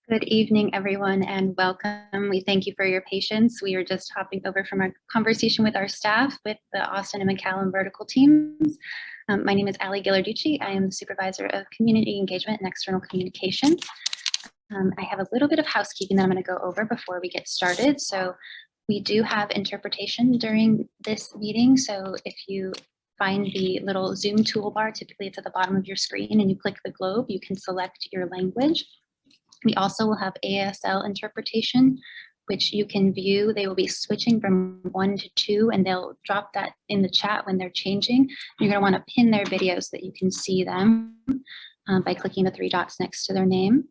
Good evening, everyone, and welcome. We thank you for your patience. We are just hopping over from our conversation with our staff with the Austin and McCallum vertical teams. My name is Ali Ghilarducci. I am the Supervisor of Community Engagement and External Communication. I have a little bit of housekeeping that I'm going to go over before we get started. So we do have interpretation during this meeting. So if you find the little Zoom toolbar, typically it's at the bottom of your screen, and you click the globe, you can select your language. We also will have ASL interpretation, which you can view. They will be switching from 1 to 2, and they'll drop that in the chat when they're changing. You're going to want to pin their videos so that you can see them by clicking the 3 dots next to their name.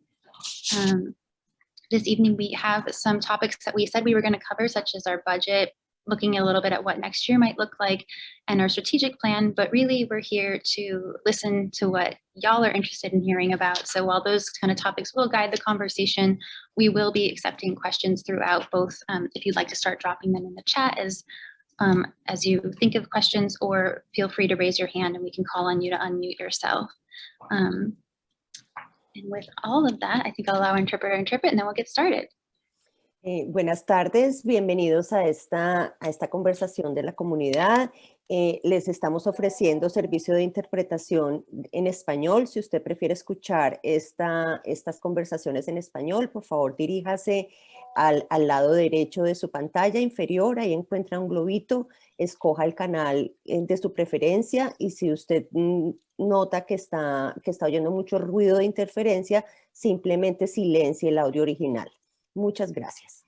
This evening, we have some topics that we said we were going to cover, such as our budget, looking a little bit at what next year might look like, and our strategic plan, but really we're here to listen to what y'all are interested in hearing about. So while those kind of topics will guide the conversation, we will be accepting questions throughout, both if you'd like to start dropping them in the chat as you think of questions, or feel free to raise your hand and we can call on you to unmute yourself. And with all of that, I think I'll allow our interpreter to interpret, and then we'll get started. Buenas tardes, bienvenidos a esta conversación de la comunidad. Les estamos ofreciendo servicio de interpretación en español. Si usted prefiere escuchar estas conversaciones en español, por favor diríjase al lado derecho de su pantalla inferior. Ahí encuentra un globito, escoja el canal de su preferencia, y si usted nota que está oyendo mucho ruido de interferencia, simplemente silencie el audio original. Muchas gracias.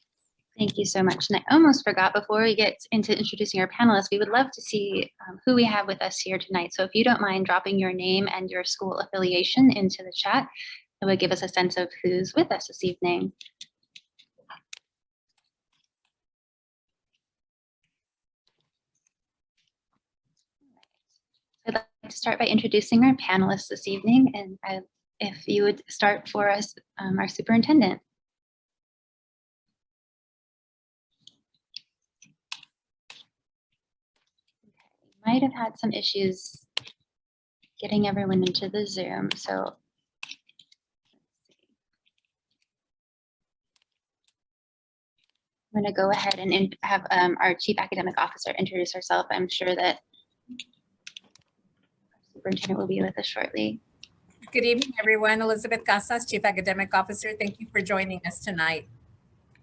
Thank you so much. And I almost forgot, before we get into introducing our panelists, we would love to see who we have with us here tonight. So if you don't mind dropping your name and your school affiliation into the chat, it would give us a sense of who's with us this evening. I'd like to start by introducing our panelists this evening, and if you would start for us, our superintendent. Might have had some issues getting everyone into the Zoom, so I'm going to go ahead and have our Chief Academic Officer introduce herself. I'm sure that our superintendent will be with us shortly. Good evening, everyone. Elizabeth Casas, Chief Academic Officer. Thank you for joining us tonight.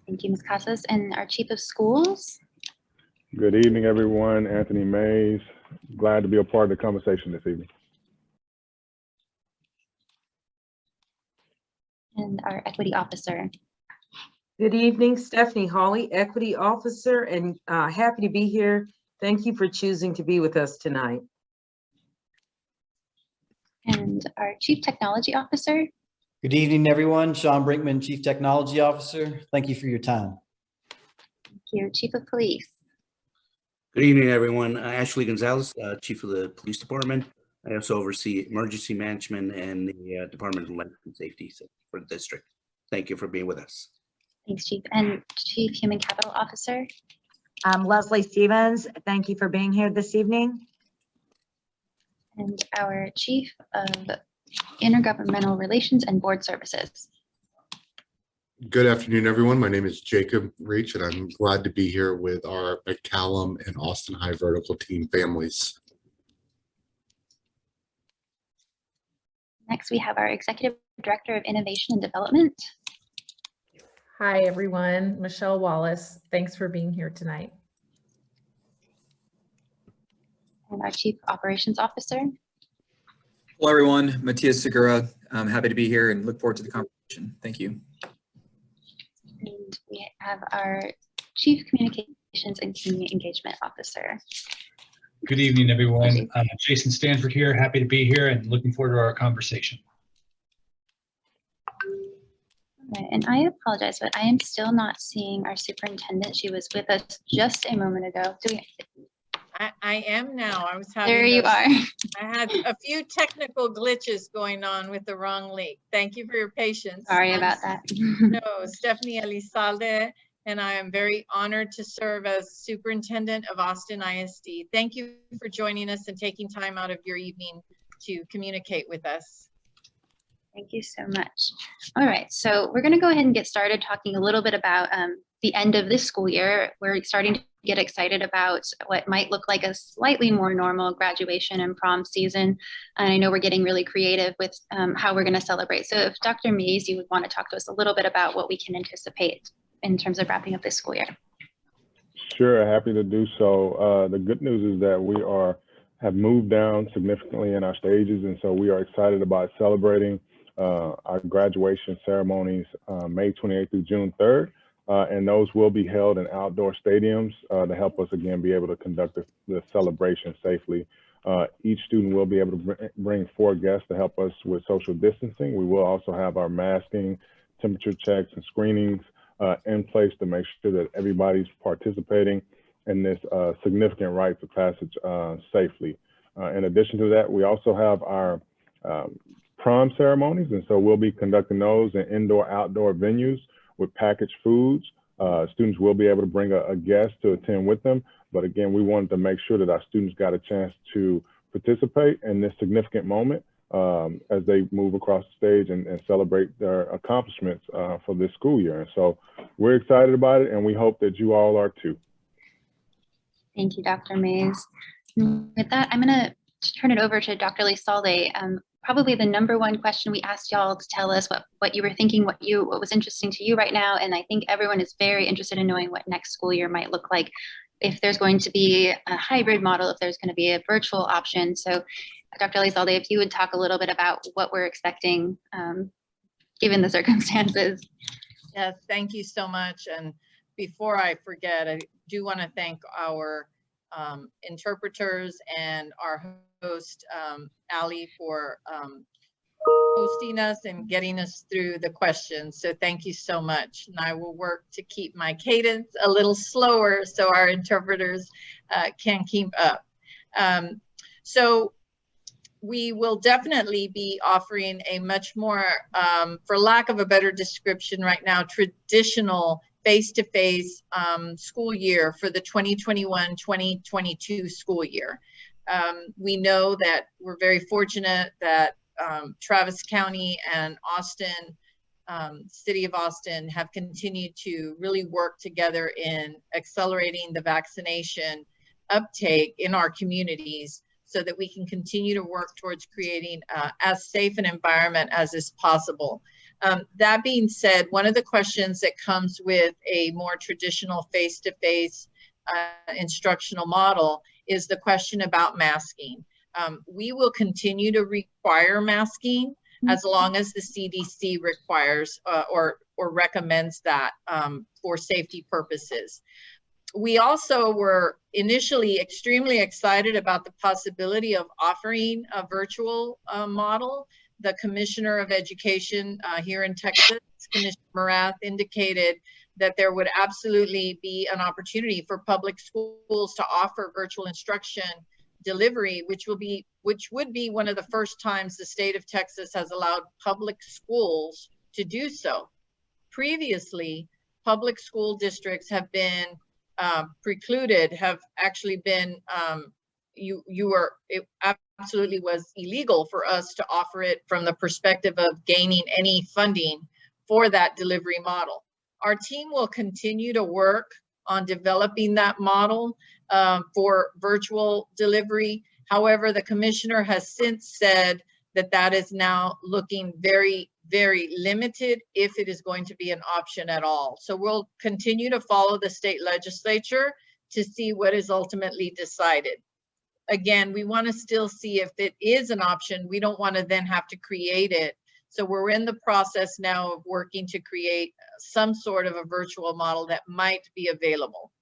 Thank you, Ms. Casas. And our Chief of Schools. Good evening, everyone. Anthony Mays. Glad to be a part of the conversation this evening. And our Equity Officer. Good evening, Stephanie Hawley, Equity Officer, and happy to be here. Thank you for choosing to be with us tonight. And our Chief Technology Officer. Good evening, everyone. Sean Brinkman, Chief Technology Officer. Thank you for your time. Thank you. Chief of Police. Good evening, everyone. Ashley Gonzalez, Chief of the Police Department. I also oversee emergency management and the Department of Life and Safety for the district. Thank you for being with us. Thanks, Chief. And Chief Human Capital Officer. I'm Leslie Stevens. Thank you for being here this evening. And our Chief of Intergovernmental Relations and Board Services. Good afternoon, everyone. My name is Jacob Reach, and I'm glad to be here with our McCallum and Austin High Vertical Team families. Next, we have our Executive Director of Innovation and Development. Hi, everyone. Michelle Wallace. Thanks for being here tonight. And our Chief Operations Officer. Hello, everyone. Matias Segura. I'm happy to be here and look forward to the conversation. Thank you. And we have our Chief Communications and Community Engagement Officer. Good evening, everyone. Jason Stanford here. Happy to be here and looking forward to our conversation. Right, and I apologize, but I am still not seeing our superintendent. She was with us just a moment ago. I am now. I was having there you are. I had a few technical glitches going on with the wrong link. Thank you for your patience. Sorry about that. No, Stephanie Elizalde, and I am very honored to serve as Superintendent of Austin ISD. Thank you for joining us and taking time out of your evening to communicate with us. Thank you so much. All right, so we're going to go ahead and get started talking a little bit about the end of this school year. We're starting to get excited about what might look like a slightly more normal graduation and prom season. And I know we're getting really creative with how we're going to celebrate. So if Dr. Mays, you would want to talk to us a little bit about what we can anticipate in terms of wrapping up this school year. Sure, happy to do so. The good news is that we have moved down significantly in our stages, and so we are excited about celebrating our graduation ceremonies May 28th through June 3rd. And those will be held in outdoor stadiums to help us again be able to conduct the celebration safely. Each student will be able to bring 4 guests to help us with social distancing. We will also have our masking, temperature checks, and screenings in place to make sure that everybody's participating in this significant rites of passage safely. In addition to that, we also have our prom ceremonies, and so we'll be conducting those in indoor-outdoor venues with packaged foods. Students will be able to bring a guest to attend with them, but again, we wanted to make sure that our students got a chance to participate in this significant moment as they move across the stage and celebrate their accomplishments for this school year. And so we're excited about it, and we hope that you all are too. Thank you, Dr. Mays. With that, I'm going to turn it over to Dr. Elizalde. Probably the #1 question we asked y'all to tell us what you were thinking, what was interesting to you right now. And I think everyone is very interested in knowing what next school year might look like, if there's going to be a hybrid model, if there's going to be a virtual option. So Dr. Elizalde, if you would talk a little bit about what we're expecting given the circumstances. Yes, thank you so much. And before I forget, I do want to thank our interpreters and our host, Ali, for hosting us and getting us through the questions. So thank you so much. And I will work to keep my cadence a little slower so our interpreters can keep up. So we will definitely be offering a much more, for lack of a better description right now, traditional face-to-face school year for the 2021-2022 school year. We know that we're very fortunate that Travis County and Austin, City of Austin, have continued to really work together in accelerating the vaccination uptake in our communities so that we can continue to work towards creating as safe an environment as is possible. That being said, one of the questions that comes with a more traditional face-to-face instructional model is the question about masking. We will continue to require masking as long as the CDC requires or recommends that for safety purposes. We also were initially extremely excited about the possibility of offering a virtual model. The Commissioner of Education here in Texas, Commissioner Morath, indicated that there would absolutely be an opportunity for public schools to offer virtual instruction delivery, which would be one of the first times the state of Texas has allowed public schools to do so. Previously, public school districts have been precluded, have actually been, it absolutely was illegal for us to offer it from the perspective of gaining any funding for that delivery model. Our team will continue to work on developing that model for virtual delivery. However, the commissioner has since said that that is now looking very, very limited if it is going to be an option at all. So we'll continue to follow the state legislature to see what is ultimately decided. Again, we want to still see if it is an option. We don't want to then have to create it. So we're in the process now of working to create some sort of a virtual model that might be available.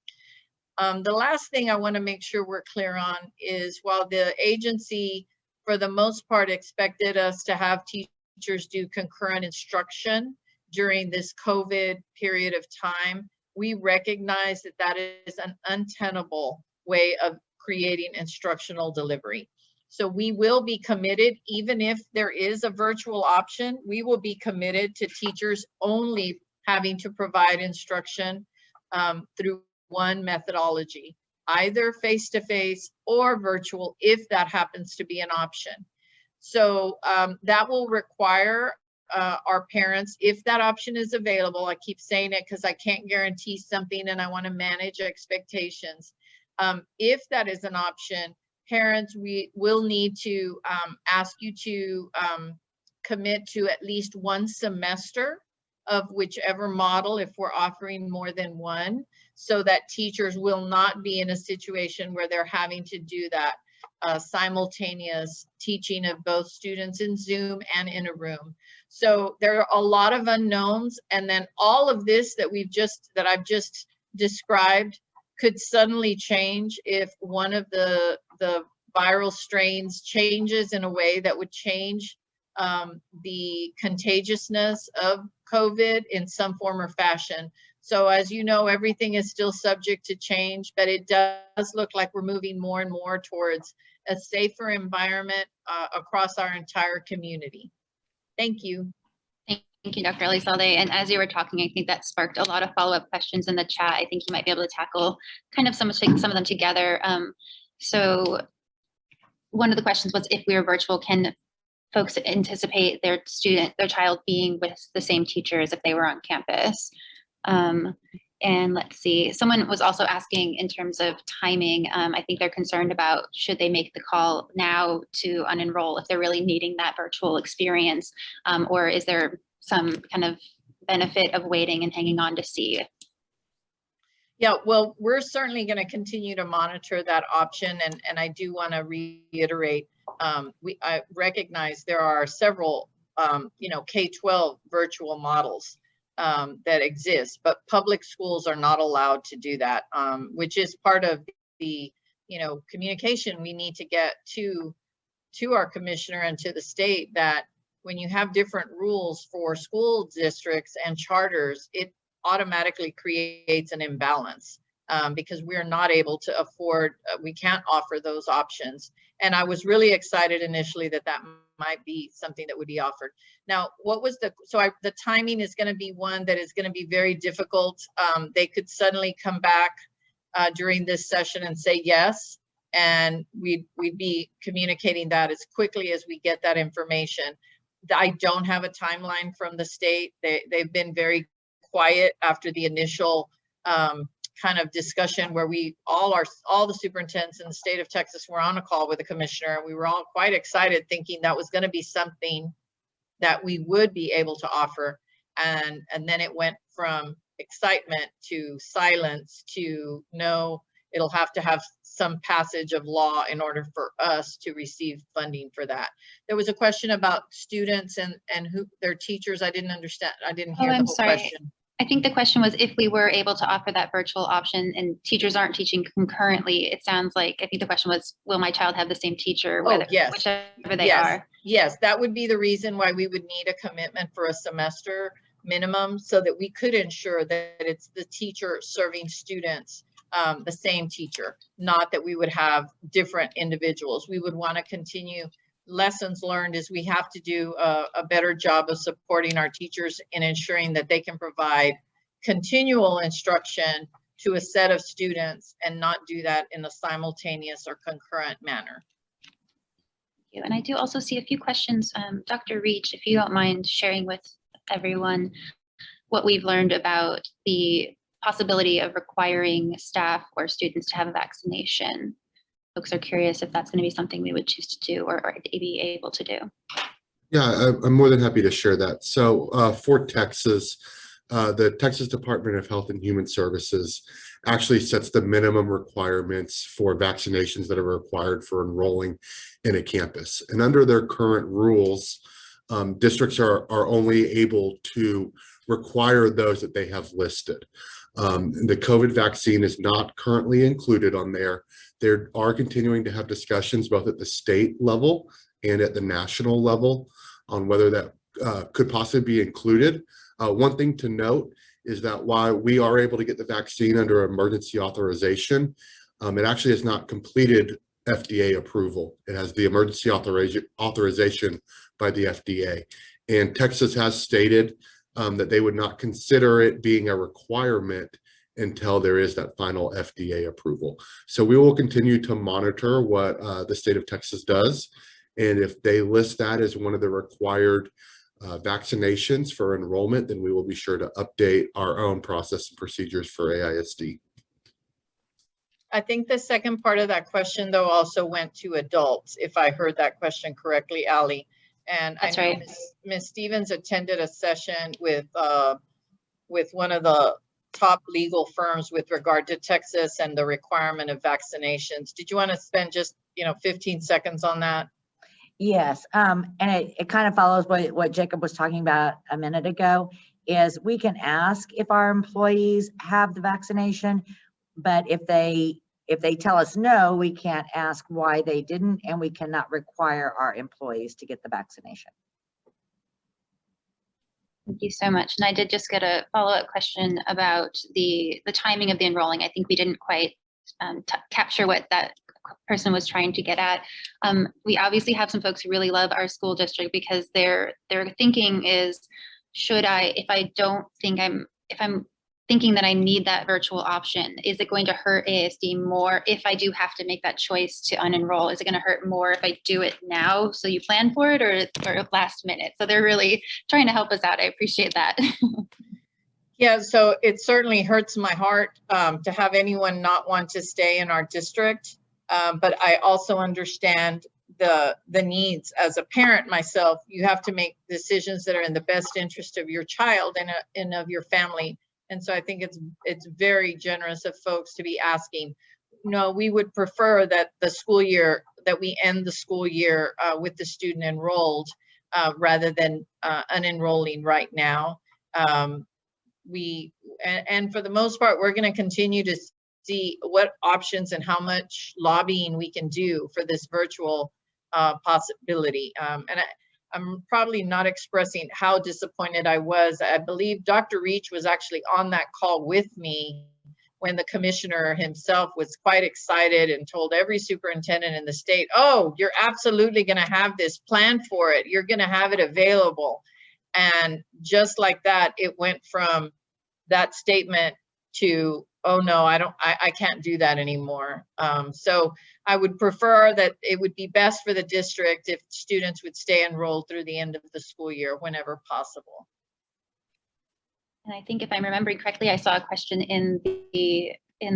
The last thing I want to make sure we're clear on is while the agency, for the most part, expected us to have teachers do concurrent instruction during this COVID period of time, we recognize that that is an untenable way of creating instructional delivery. So we will be committed, even if there is a virtual option, we will be committed to teachers only having to provide instruction through one methodology, either face-to-face or virtual, if that happens to be an option. So that will require our parents, if that option is available, I keep saying it because I can't guarantee something and I want to manage expectations. If that is an option, parents, we will need to ask you to commit to at least one semester of whichever model, if we're offering more than one, so that teachers will not be in a situation where they're having to do that simultaneous teaching of both students in Zoom and in a room. So there are a lot of unknowns, and then all of this that I've just described could suddenly change if one of the viral strains changes in a way that would change the contagiousness of COVID in some form or fashion. So as you know, everything is still subject to change, but it does look like we're moving more and more towards a safer environment across our entire community. Thank you. Thank you, Dr. Elizalde. And as you were talking, I think that sparked a lot of follow-up questions in the chat. I think you might be able to tackle kind of some of them together. So one of the questions was, if we were virtual, can folks anticipate their child being with the same teacher as if they were on campus? And let's see, someone was also asking in terms of timing. I think they're concerned about, should they make the call now to unenroll if they're really needing that virtual experience, or is there some kind of benefit of waiting and hanging on to see? Yeah, well, we're certainly going to continue to monitor that option, and I do want to reiterate, I recognize there are several K-12 virtual models that exist, but public schools are not allowed to do that, which is part of the communication we need to get to our commissioner and to the state, that when you have different rules for school districts and charters, it automatically creates an imbalance because we're not able to afford, we can't offer those options. And I was really excited initially that might be something that would be offered. Now, the timing is going to be one that is going to be very difficult. They could suddenly come back during this session and say yes, and we'd be communicating that as quickly as we get that information. I don't have a timeline from the state. They've been very quiet after the initial kind of discussion where all the superintendents in the state of Texas were on a call with the commissioner, and we were all quite excited, thinking that was going to be something that we would be able to offer. And then it went from excitement to silence to no, it'll have to have some passage of law in order for us to receive funding for that. There was a question about students and who their teachers. I didn't understand. I didn't hear the whole question. I think the question was, if we were able to offer that virtual option and teachers aren't teaching concurrently, it sounds like, I think the question was, will my child have the same teacher, whichever they are? Yes, that would be the reason why we would need a commitment for a semester minimum, so that we could ensure that it's the teacher serving students, the same teacher, not that we would have different individuals. We would want to continue. Lessons learned is we have to do a better job of supporting our teachers in ensuring that they can provide continual instruction to a set of students and not do that in a simultaneous or concurrent manner. Thank you. And I do also see a few questions. Dr. Reach, if you don't mind sharing with everyone what we've learned about the possibility of requiring staff or students to have a vaccination. Folks are curious if that's going to be something we would choose to do or be able to do. Yeah, I'm more than happy to share that. So for Texas, the Texas Department of Health and Human Services actually sets the minimum requirements for vaccinations that are required for enrolling in a campus. And under their current rules, districts are only able to require those that they have listed. The COVID vaccine is not currently included on there. They are continuing to have discussions both at the state level and at the national level on whether that could possibly be included. One thing to note is that while we are able to get the vaccine under emergency authorization, it actually has not completed FDA approval. It has the emergency authorization by the FDA. And Texas has stated that they would not consider it being a requirement until there is that final FDA approval. So we will continue to monitor what the state of Texas does And if they list that as one of the required vaccinations for enrollment, then we will be sure to update our own process and procedures for AISD. I think the second part of that question, though, also went to adults, if I heard that question correctly, Ali. And That's I know right. Ms. Stevens attended a session with one of the top legal firms with regard to Texas and the requirement of vaccinations. Did you want to spend just 15 seconds on that? Yes, and it kind of follows what Jacob was talking about a minute ago, is we can ask if our employees have the vaccination, but if they tell us no, we can't ask why they didn't, and we cannot require our employees to get the vaccination. Thank you so much. And I did just get a follow-up question about the timing of the enrolling. I think we didn't quite capture what that person was trying to get at. We obviously have some folks who really love our school district because their thinking is, if I'm thinking that I need that virtual option, is it going to hurt AISD more if I do have to make that choice to unenroll? Is it going to hurt more if I do it now, so you plan for it, or last minute? So they're really trying to help us out. I appreciate that. Yeah, so it certainly hurts my heart to have anyone not want to stay in our district. But I also understand the needs. As a parent myself, you have to make decisions that are in the best interest of your child and of your family. And so I think it's very generous of folks to be asking. No, we would prefer that we end the school year with the student enrolled rather than unenrolling right now. And for the most part, we're going to continue to see what options and how much lobbying we can do for this virtual possibility. I'm probably not expressing how disappointed I was. I believe Dr. Reach was actually on that call with me when the commissioner himself was quite excited and told every superintendent in the state, oh, you're absolutely going to have this, plan for it. You're going to have it available. And just like that, it went from that statement to, oh no, I can't do that anymore. So I would prefer that it would be best for the district if students would stay enrolled through the end of the school year whenever possible. And I think if I'm remembering correctly, I saw a question in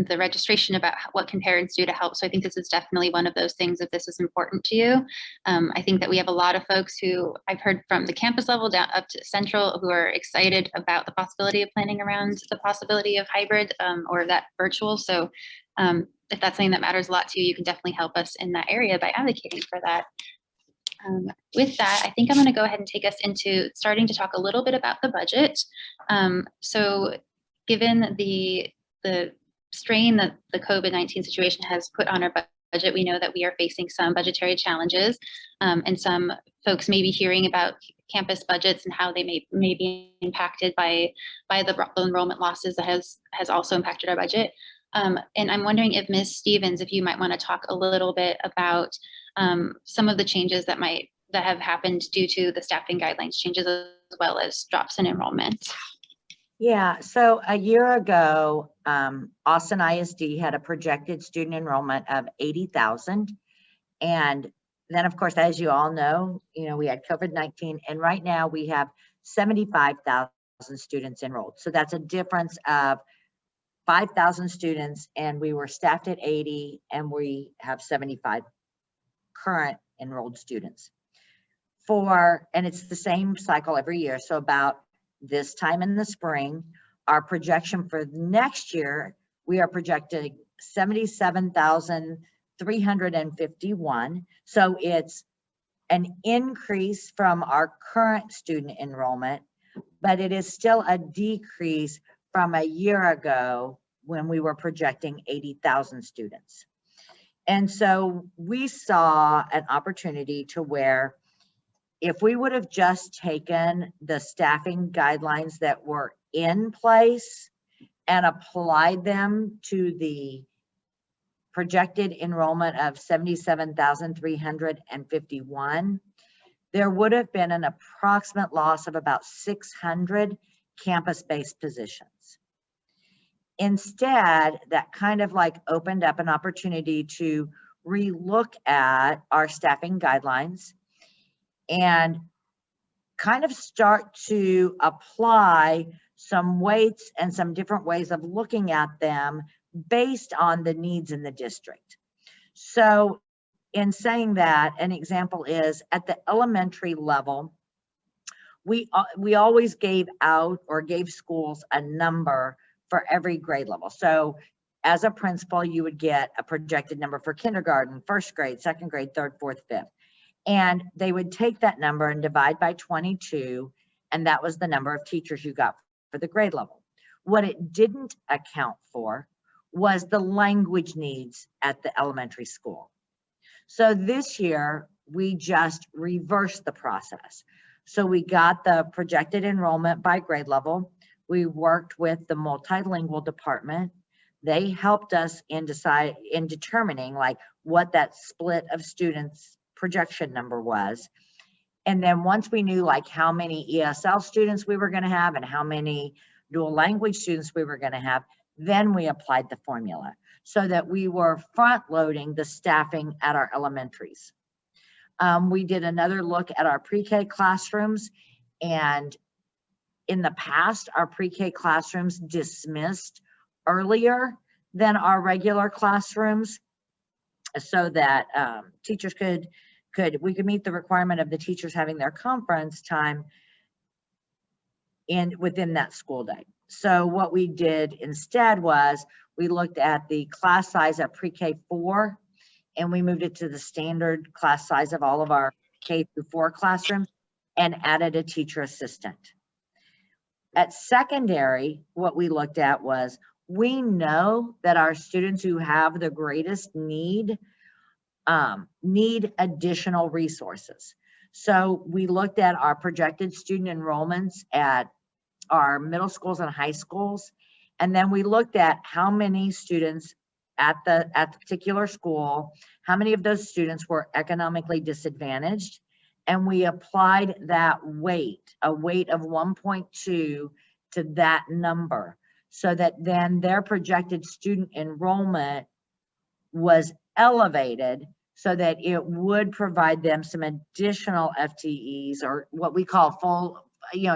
the registration about what can parents do to help. So I think this is definitely one of those things, if this is important to you. I think that we have a lot of folks who I've heard from the campus level down up to central who are excited about the possibility of planning around the possibility of hybrid or that virtual. So if that's something that matters a lot to you, you can definitely help us in that area by advocating for that. With that, I think I'm going to go ahead and take us into starting to talk a little bit about the budget. So given the strain that the COVID-19 situation has put on our budget, we know that we are facing some budgetary challenges, and some folks may be hearing about campus budgets and how they may be impacted by the enrollment losses that has also impacted our budget. And I'm wondering if Ms. Stevens, if you might want to talk a little bit about some of the changes that have happened due to the staffing guidelines changes, as well as drops in enrollment. Yeah, so a year ago, Austin ISD had a projected student enrollment of 80,000. And then, of course, as you all know, we had COVID-19, and right now we have 75,000 students enrolled. So that's a difference of 5,000 students, and we were staffed at 80, and we have 75 current enrolled students. And it's the same cycle every year. So about this time in the spring, our projection for next year, we are projecting 77,351. So it's an increase from our current student enrollment, but it is still a decrease from a year ago when we were projecting 80,000 students. And so we saw an opportunity to where if we would have just taken the staffing guidelines that were in place and applied them to the projected enrollment of 77,351, there would have been an approximate loss of about 600 campus-based positions. Instead, that kind of opened up an opportunity to relook at our staffing guidelines and kind of start to apply some weights and some different ways of looking at them based on the needs in the district. So in saying that, an example is at the elementary level, we always gave out or gave schools a number for every grade level. So as a principal, you would get a projected number for kindergarten, first grade, second grade, third, fourth, fifth. And they would take that number and divide by 22, and that was the number of teachers you got for the grade level. What it didn't account for was the language needs at the elementary school. So this year, we just reversed the process. So we got the projected enrollment by grade level. We worked with the multilingual department. They helped us in determining like what that split of students projection number was. And then once we knew like how many ESL students we were going to have and how many dual language students we were going to have, then we applied the formula so that we were front loading the staffing at our elementaries. We did another look at our pre-K classrooms, and in the past, our pre-K classrooms dismissed earlier than our regular classrooms so that teachers we could meet the requirement of the teachers having their conference time within that school day. So what we did instead was we looked at the class size at pre-K 4, and we moved it to the standard class size of all of our K through 4 classrooms and added a teacher assistant. At secondary, what we looked at was we know that our students who have the greatest need additional resources. So we looked at our projected student enrollments at our middle schools and high schools. And then we looked at how many students at the particular school, how many of those students were economically disadvantaged. And we applied that weight, a weight of 1.2 to that number, so that then their projected student enrollment was elevated so that it would provide them some additional FTEs or what we call full,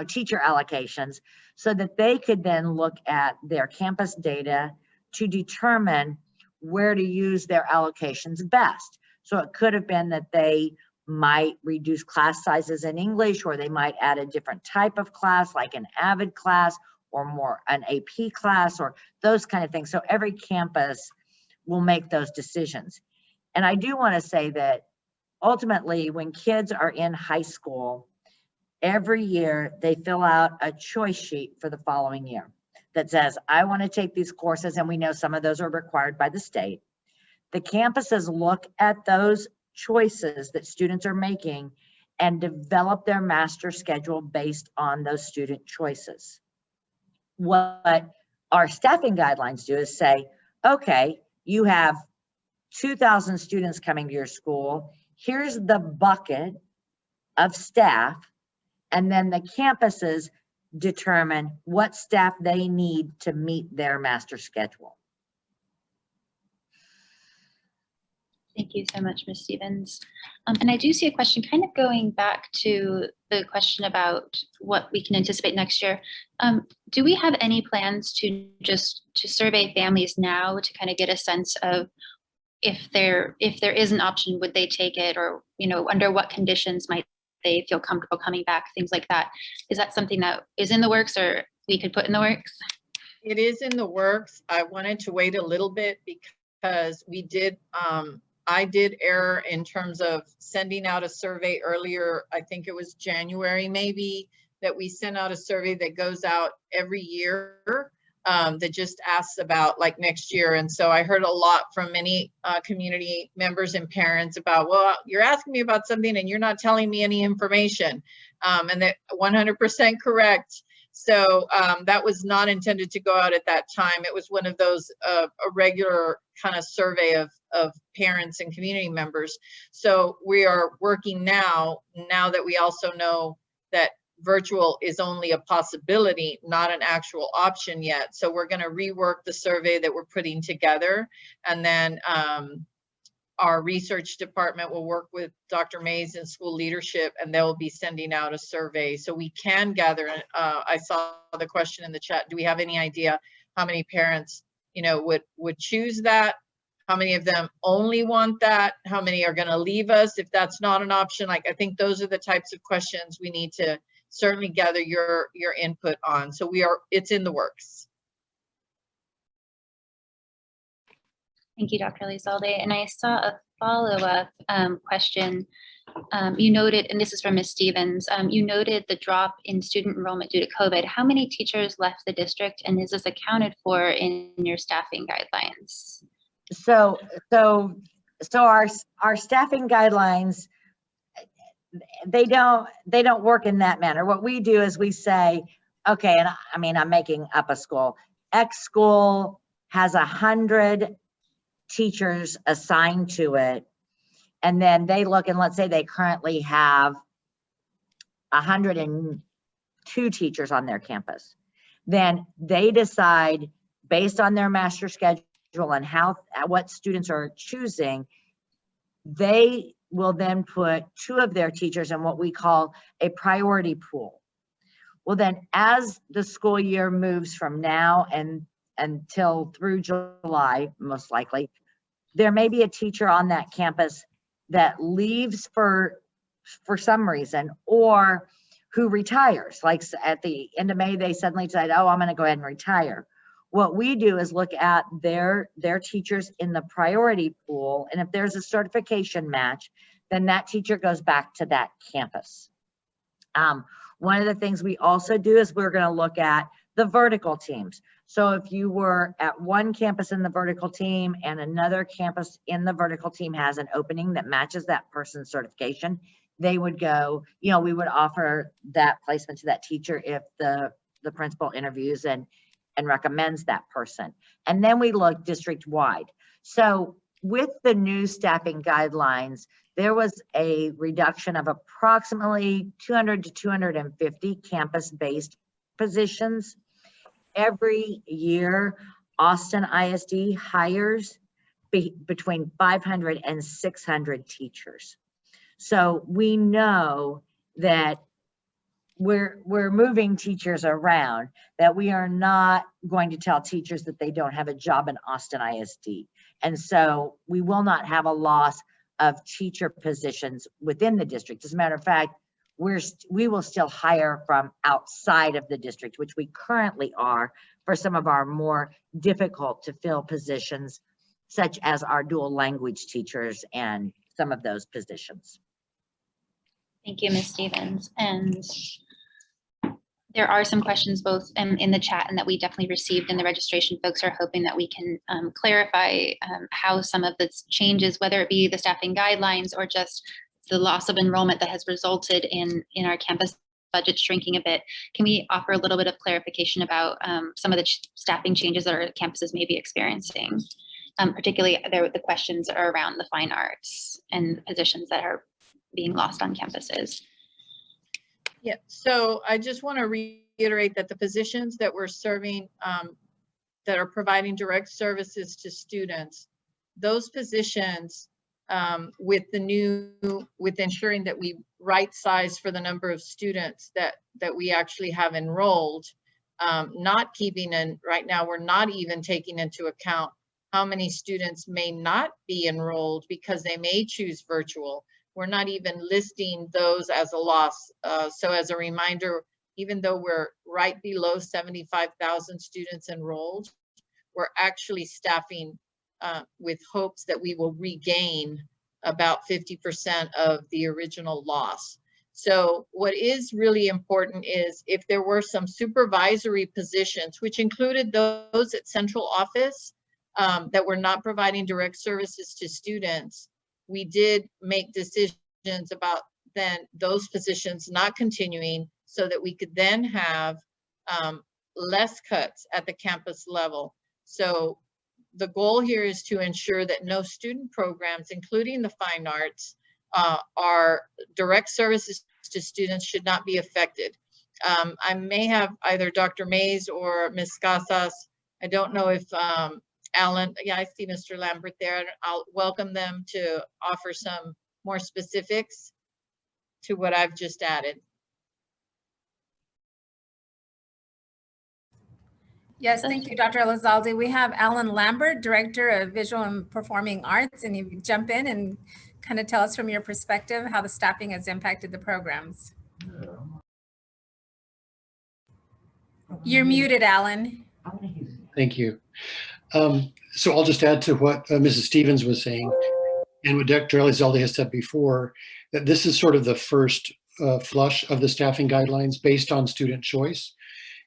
teacher allocations, so that they could then look at their campus data to determine where to use their allocations best. So it could have been that they might reduce class sizes in English, or they might add a different type of class, like an AVID class or more an AP class, or those kind of things. So every campus will make those decisions. And I do want to say that ultimately, when kids are in high school, every year they fill out a choice sheet for the following year that says, I want to take these courses, and we know some of those are required by the state. The campuses look at those choices that students are making and develop their master schedule based on those student choices. What our staffing guidelines do is say, okay, you have 2,000 students coming to your school. Here's the bucket of staff, and then the campuses determine what staff they need to meet their master schedule. Thank you so much, Ms. Stevens. And I do see a question kind of going back to the question about what we can anticipate next year. Do we have any plans to survey families now to kind of get a sense of if there is an option, would they take it, or under what conditions might they feel comfortable coming back, things like that? Is that something that is in the works, or we could put in the works? It is in the works. I wanted to wait a little bit because we did, I did err in terms of sending out a survey earlier. I think it was January maybe, that we sent out a survey that goes out every year that just asks about like next year. And so I heard a lot from many community members and parents about, well, you're asking me about something and you're not telling me any information. And that 100% correct. So that was not intended to go out at that time. It was one of those a regular kind of survey of parents and community members. So we are working now that we also know that virtual is only a possibility, not an actual option yet. So we're going to rework the survey that we're putting together, and then our research department will work with Dr. Mays and school leadership, and they'll be sending out a survey so we can gather. I saw the question in the chat. Do we have any idea how many parents, you know, would choose that? How many of them only want that? How many are going to leave us if that's not an option? Like, I think those are the types of questions we need to certainly gather your input on. So it's in the works. Thank you, Dr. Elizalde. And I saw a follow-up question. You noted, and this is from Ms. Stevens, you noted the drop in student enrollment due to COVID. How many teachers left the district, and is this accounted for in your staffing guidelines? So our staffing guidelines, they don't work in that manner. What we do is we say, okay, and I mean, I'm making up a school. X school has 100 teachers assigned to it. And then they look, and let's say they currently have 102 teachers on their campus. Then they decide based on their master schedule and what students are choosing, they will then put 2 of their teachers in what we call a priority pool. Well, then as the school year moves from now and until through July, most likely, there may be a teacher on that campus that leaves for some reason, or who retires. Like at the end of May, they suddenly decide, oh, I'm going to go ahead and retire. What we do is look at their teachers in the priority pool, and if there's a certification match, then that teacher goes back to that campus. One of the things we also do is we're going to look at the vertical teams. So if you were at one campus in the vertical team and another campus in the vertical team has an opening that matches that person's certification, they would go, you know, we would offer that placement to that teacher if the principal interviews and recommends that person. And then we look district-wide. So with the new staffing guidelines, there was a reduction of approximately 200 to 250 campus-based positions. Every year, Austin ISD hires between 500 and 600 teachers. So we know that we're moving teachers around, that we are not going to tell teachers that they don't have a job in Austin ISD. And so we will not have a loss of teacher positions within the district. As a matter of fact, we will still hire from outside of the district, which we currently are for some of our more difficult to fill positions, such as our dual language teachers and some of those positions. Thank you, Ms. Stevens. And there are some questions both in the chat and that we definitely received in the registration. Folks are hoping that we can clarify how some of the changes, whether it be the staffing guidelines or just the loss of enrollment that has resulted in our campus budget shrinking a bit. Can we offer a little bit of clarification about some of the staffing changes that our campuses may be experiencing? Particularly the questions are around the fine arts and positions that are being lost on campuses. Yeah, so I just want to reiterate that the positions that we're serving, that are providing direct services to students, those positions with ensuring that we right size for the number of students that we actually have enrolled, not keeping in, right now we're not even taking into account how many students may not be enrolled because they may choose virtual. We're not even listing those as a loss. So as a reminder, even though we're right below 75,000 students enrolled, we're actually staffing with hopes that we will regain about 50% of the original loss. So what is really important is if there were some supervisory positions, which included those at central office that were not providing direct services to students, we did make decisions about then those positions not continuing so that we could then have less cuts at the campus level. So the goal here is to ensure that no student programs, including the fine arts, our direct services to students should not be affected. I may have either Dr. Mays or Ms. Casas, I don't know if Alan, yeah, I see Mr. Lambert there. I'll welcome them to offer some more specifics to what I've just added. Yes, thank you, Dr. Elizalde. We have Alan Lambert, Director of Visual and Performing Arts, and you can jump in and kind of tell us from your perspective how the staffing has impacted the programs. You're muted, Alan. Thank you. So I'll just add to what Mrs. Stevens was saying and what Dr. Elizalde has said before, that this is sort of the first flush of the staffing guidelines based on student choice.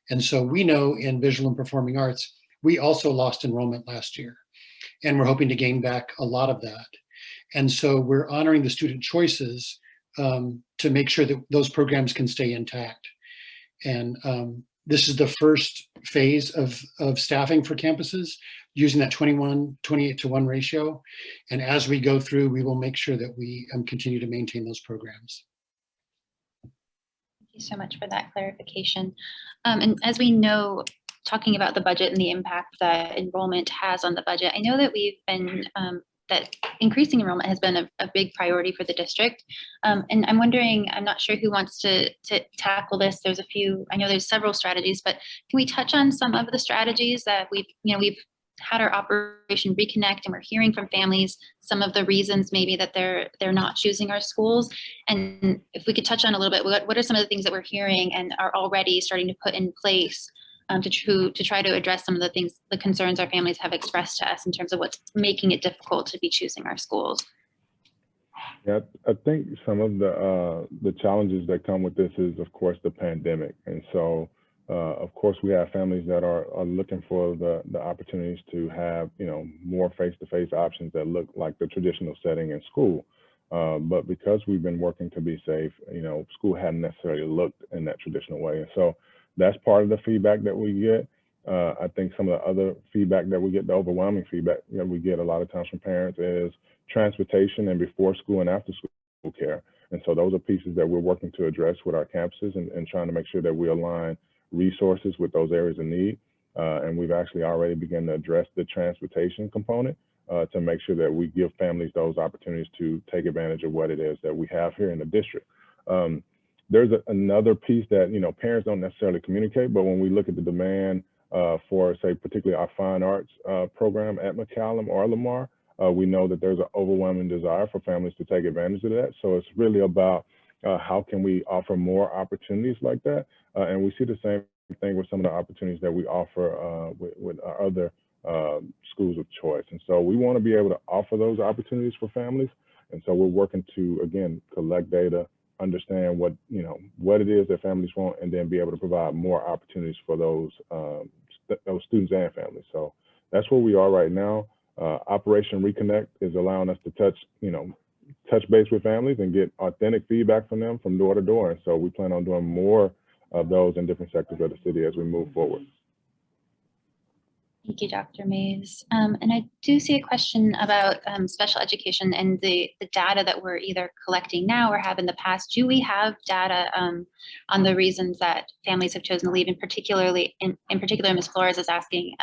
And so we know in visual and performing arts, we also lost enrollment last year, and we're hoping to gain back a lot of that. And so we're honoring the student choices to make sure that those programs can stay intact. And this is the first phase of staffing for campuses using that 28-to-1 ratio. And as we go through, we will make sure that we continue to maintain those programs. Thank you so much for that clarification. And as we know, talking about the budget and the impact that enrollment has on the budget, I know that we've been, that increasing enrollment has been a big priority for the district. And I'm wondering, I'm not sure who wants to tackle this. There's a few, I know there's several strategies, but can we touch on some of the strategies that we've had our Operation Reconnect, and we're hearing from families some of the reasons maybe that they're not choosing our schools. And if we could touch on a little bit, what are some of the things that we're hearing and are already starting to put in place to try to address some of the things, the concerns our families have expressed to us in terms of what's making it difficult to be choosing our schools? Yeah, I think some of the challenges that come with this is, of course, the pandemic. And so, of course, we have families that are looking for the opportunities to have, more face-to-face options that look like the traditional setting in school. But because we've been working to be safe, school hadn't necessarily looked in that traditional way. And so that's part of the feedback that we get. I think some of the other feedback that we get, the overwhelming feedback that we get a lot of times from parents, is transportation and before school and after school care. And so those are pieces that we're working to address with our campuses and trying to make sure that we align resources with those areas of need. And we've actually already begun to address the transportation component to make sure that we give families those opportunities to take advantage of what it is that we have here in the district. There's another piece that, parents don't necessarily communicate, but when we look at the demand for, say, particularly our fine arts program at McCallum or Lamar, we know that there's an overwhelming desire for families to take advantage of that. So it's really about how can we offer more opportunities like that? And we see the same thing with some of the opportunities that we offer with our other schools of choice. And so we want to be able to offer those opportunities for families. And so we're working to, again, collect data, understand what it is that families want, and then be able to provide more opportunities for those students and families. So that's where we are right now. Operation Reconnect is allowing us to touch base with families and get authentic feedback from them from door to door. And so we plan on doing more of those in different sectors of the city as we move forward. Thank you, Dr. Mays. And I do see a question about special education and the data that we're either collecting now or have in the past. Do we have data on the reasons that families have chosen to leave, and particularly, in particular, Ms. Flores is asking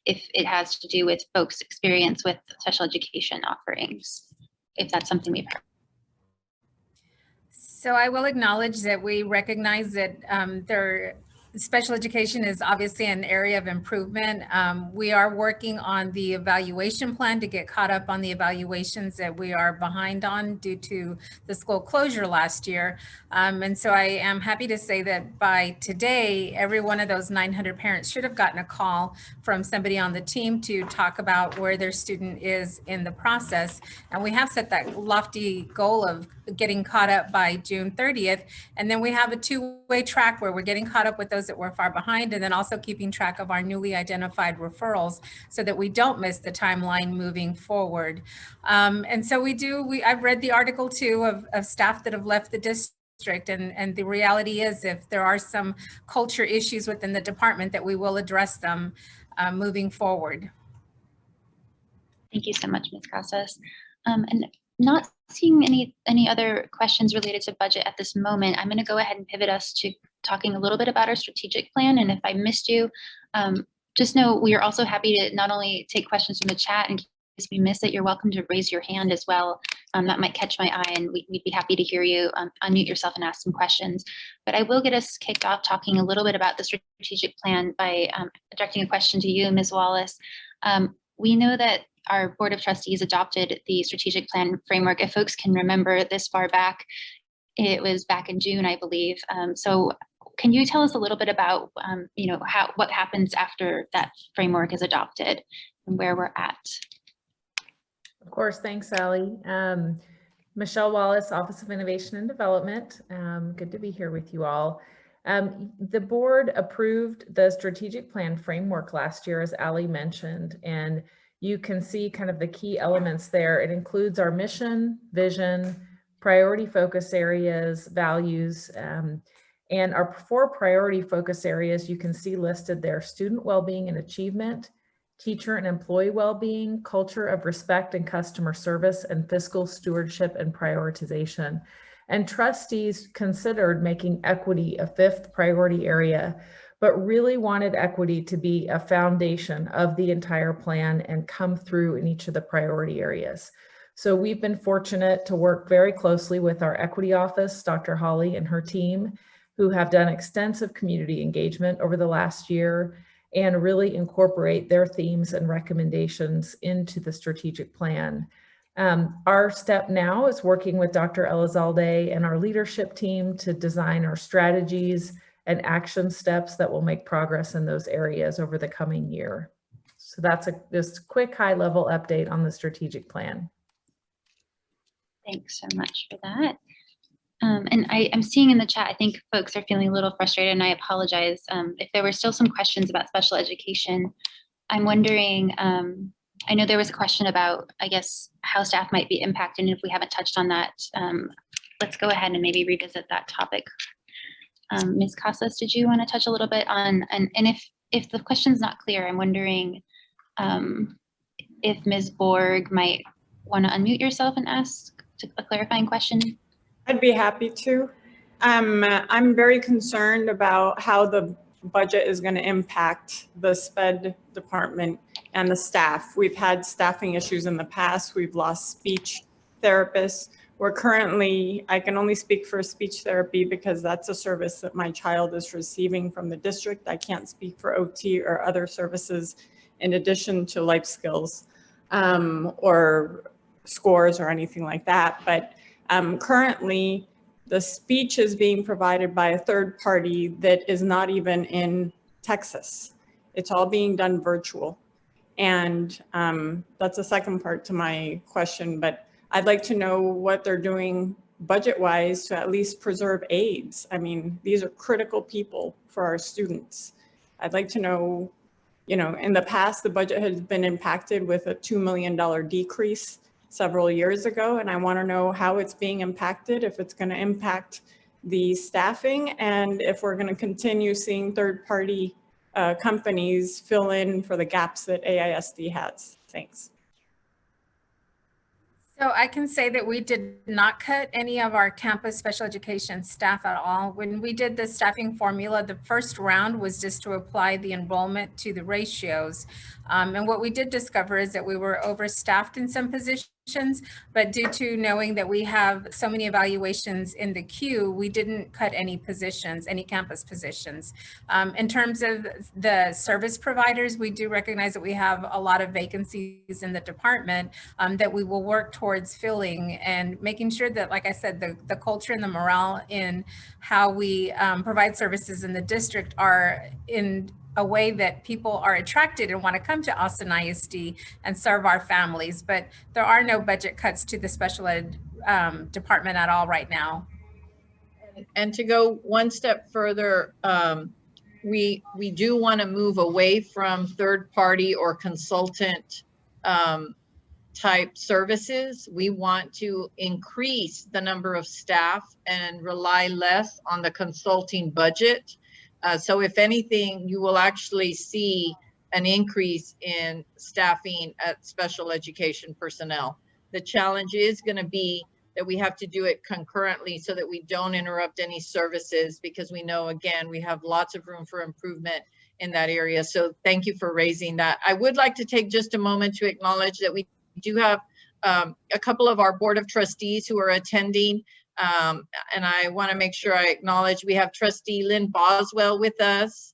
if it has to do with folks' experience with special education offerings, if that's something we've heard. So I will acknowledge that we recognize that special education is obviously an area of improvement. We are working on the evaluation plan to get caught up on the evaluations that we are behind on due to the school closure last year. And so I am happy to say that by today, every one of those 900 parents should have gotten a call from somebody on the team to talk about where their student is in the process. And we have set that lofty goal of getting caught up by June 30th. And then we have a two-way track where we're getting caught up with those that were far behind, and then also keeping track of our newly identified referrals so that we don't miss the timeline moving forward. And so I've read the article too of staff that have left the district, and the reality is if there are some culture issues within the department, that we will address them moving forward. Thank you so much, Ms. Casas. And not seeing any other questions related to budget at this moment, I'm going to go ahead and pivot us to talking a little bit about our strategic plan. And if I missed you, Just know we are also happy to not only take questions from the chat in case we miss it, you're welcome to raise your hand as well. That might catch my eye and we'd be happy to hear you unmute yourself and ask some questions. But I will get us kicked off talking a little bit about the strategic plan by directing a question to you, Ms. Wallace. We know that our Board of Trustees adopted the strategic plan framework. If folks can remember this far back, it was back in June, I believe. So can you tell us a little bit about what happens after that framework is adopted and where we're at? Of course, thanks, Sally. Michelle Wallace, Office of Innovation and Development. Good to be here with you all. The board approved the strategic plan framework last year, as Ali mentioned, and you can see kind of the key elements there. It includes our mission, vision, priority focus areas, values, and our 4 priority focus areas you can see listed there: student well-being and achievement, teacher and employee well-being, culture of respect and customer service, and fiscal stewardship and prioritization. And trustees considered making equity a 5th priority area, but really wanted equity to be a foundation of the entire plan and come through in each of the priority areas. So we've been fortunate to work very closely with our equity office, Dr. Holly and her team, who have done extensive community engagement over the last year and really incorporate their themes and recommendations into the strategic plan. Our step now is working with Dr. Elizalde and our leadership team to design our strategies and action steps that will make progress in those areas over the coming year. So that's just a quick high-level update on the strategic plan. Thanks so much for that. And I'm seeing in the chat, I think folks are feeling a little frustrated, and I apologize. If there were still some questions about special education, I'm wondering, I know there was a question about, I guess, how staff might be impacted, and if we haven't touched on that, let's go ahead and maybe revisit that topic. Ms. Casas, did you want to touch a little bit on, and if the question's not clear, I'm wondering if Ms. Borg might want to unmute yourself and ask a clarifying question. I'd be happy to. I'm very concerned about how the budget is going to impact the SPED department and the staff. We've had staffing issues in the past. We've lost speech therapists. We're currently, I can only speak for speech therapy because that's a service that my child is receiving from the district. I can't speak for OT or other services in addition to life skills or scores or anything like that. But currently, the speech is being provided by a third party that is not even in Texas. It's all being done virtual. And that's the second part to my question, but I'd like to know what they're doing budget-wise to at least preserve aides. I mean, these are critical people for our students. I'd like to know, in the past, the budget has been impacted with a $2 million decrease several years ago, and I want to know how it's being impacted, if it's going to impact the staffing, and if we're going to continue seeing third-party companies fill in for the gaps that AISD has. Thanks. So I can say that we did not cut any of our campus special education staff at all. When we did the staffing formula, the first round was just to apply the enrollment to the ratios. And what we did discover is that we were overstaffed in some positions, but due to knowing that we have so many evaluations in the queue, we didn't cut any positions, any campus positions. In terms of the service providers, we do recognize that we have a lot of vacancies in the department that we will work towards filling and making sure that, like I said, the culture and the morale in how we provide services in the district are in a way that people are attracted and want to come to Austin ISD and serve our families. But there are no budget cuts to the special ed department at all right now. And to go one step further, we do want to move away from third party or consultant type services. We want to increase the number of staff and rely less on the consulting budget. So if anything, you will actually see an increase in staffing at special education personnel. The challenge is going to be that we have to do it concurrently so that we don't interrupt any services, because we know, again, we have lots of room for improvement in that area. So thank you for raising that. I would like to take just a moment to acknowledge that we do have a couple of our Board of Trustees who are attending. And I want to make sure I acknowledge we have Trustee Lynn Boswell with us.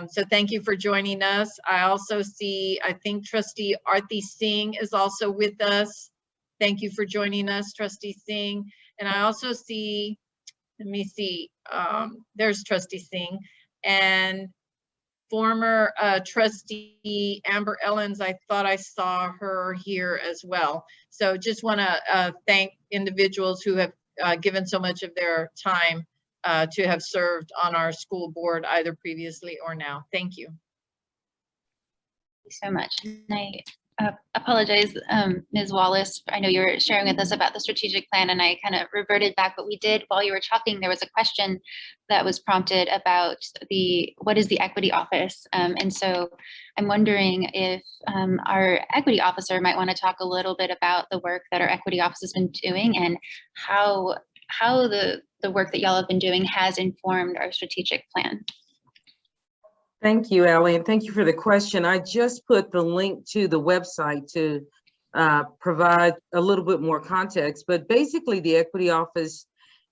So thank you for joining us. I also see, I think Trustee Aarti Singh is also with us. Thank you for joining us, Trustee Singh. And I also see, let me see, there's Trustee Singh, and former Trustee Amber Ellens, I thought I saw her here as well. So just want to thank individuals who have given so much of their time to have served on our school board, either previously or now. Thank you. Thank you so much. And I apologize, Ms. Wallace. I know you were sharing with us about the strategic plan, and I kind of reverted back, but we did, while you were talking, there was a question that was prompted about what is the equity office? And so I'm wondering if our equity officer might want to talk a little bit about the work that our equity office has been doing and how the work that y'all have been doing has informed our strategic plan. Thank you, Allie, and thank you for the question. I just put the link to the website to provide a little bit more context, but basically the equity office